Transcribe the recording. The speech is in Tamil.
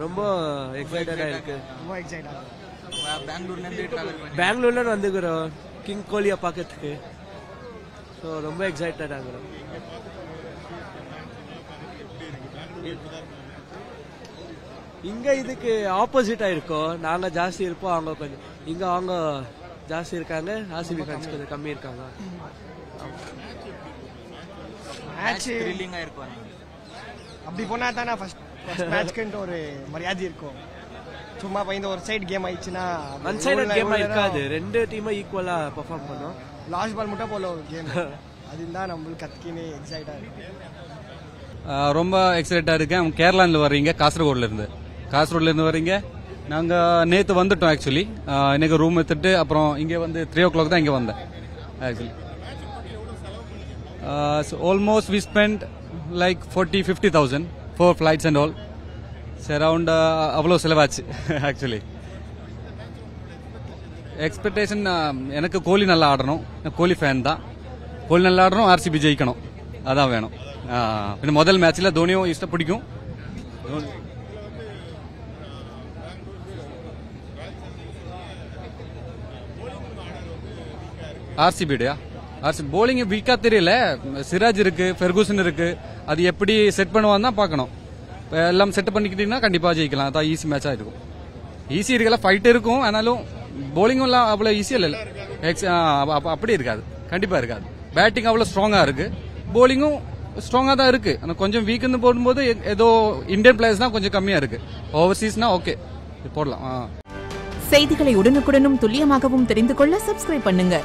ரொம்ப எக்ஸைட்டடா இருக்கு. ரொம்ப எக்ஸைட்டடா இருக்கு. பெங்களூர்ல வந்துக்கிறோம் கிங் கோலியை பார்க்கறதுக்கு. ஸோ ரொம்ப எக்ஸைட்டடா இருக்கிறோம். இங்க இதுக்கு ஆப்போசிட்டா இருக்கோம். நாங்க ஜாஸ்தி இருப்போம், அவங்க கொஞ்சம் இங்க அவங்க ஜாஸ்தி இருக்காங்க, ஆர்சிபி ஃபேன்ஸ் கொஞ்சம் கம்மி இருக்காங்க. மேட்ச் த்ரில்லிங்கா இருக்கும். அப்படி போனா தானே ஃபர்ஸ்ட் மேட்ச்க்குன்ற ஒரு மரியாதை இருக்கும். சும்மா இந்த ஒரு சைடு கேம் ஆயிடுச்சுன்னா ஒன் சைடட் கேம் இருக்காது. ரெண்டு டீமும் ஈக்குவலா பெர்ஃபார்ம் பண்ணும். லாஸ்ட் பால் மட்டும் போல ஒரு கேம். அதுதான் நம்மளுக்கு கத்திக்கினே எக்ஸைட்டா இருக்கு. ரொம்ப எக்ஸைட்டா இருக்கேன். கேரளால வர்றீங்க, காசர்கோட்ல இருந்து வர்றீங்க. நாங்க நேத்து வந்துட்டோம். ஆக்சுவலி இன்னைக்கு ரூம் எடுத்துட்டு அப்புறம் இங்க வந்து 3 o'clock தான் இங்க வந்தேன். Actually almost we spend like 40-50,000 for flights and all. Around அவ்வளோ செலவாச்சு. ஆக்சுவலி எக்ஸ்பெக்டேஷன் எனக்கு கோலி நல்லா ஆடணும். கோலி ஃபேன் தான். கோலி நல்லா ஆடணும், ஆர்சிபி ஜெயிக்கணும், அதான் வேணும். പിന്നെ முதல் மேட்ச்ல தோனியும் இஷ்டம் பிடிக்கும். ஆர்சிபியா போலிங் வீக்கா தெரியல. சிராஜ் இருக்கு, ஃபெர்கூசன் இருக்கு. அது எப்படி செட் பண்ணுவான்னு தான் பார்க்கணும். எல்லாம் செட் பண்ணிக்கிட்டீங்கன்னா கண்டிப்பா ஜெயிக்கலாம். அதான் ஈஸி மேட்சா இருக்கும். ஈஸி இருக்கல, ஃபைட் இருக்கும். ஆனாலும் போலிங்கும் எல்லாம் அவ்வளவு ஈஸியா இல்ல. அப்படி இருக்காது, கண்டிப்பா இருக்காது. பேட்டிங் அவ்வளவு ஸ்ட்ராங்கா இருக்கு, போலிங்கும் ஸ்ட்ராங்கா தான் இருக்கு. ஆனா கொஞ்சம் வீக்னு போடும்போது ஏதோ இந்தியன் பிளேயர்ஸ் தான் கொஞ்சம் கம்மியா இருக்கு. ஓவர்சீஸ்னா ஓகே போடலாம். செய்திகளை உடனுக்குடனும் துல்லியமாகவும் தெரிந்து கொள்ள சப்ஸ்கிரைப் பண்ணுங்க.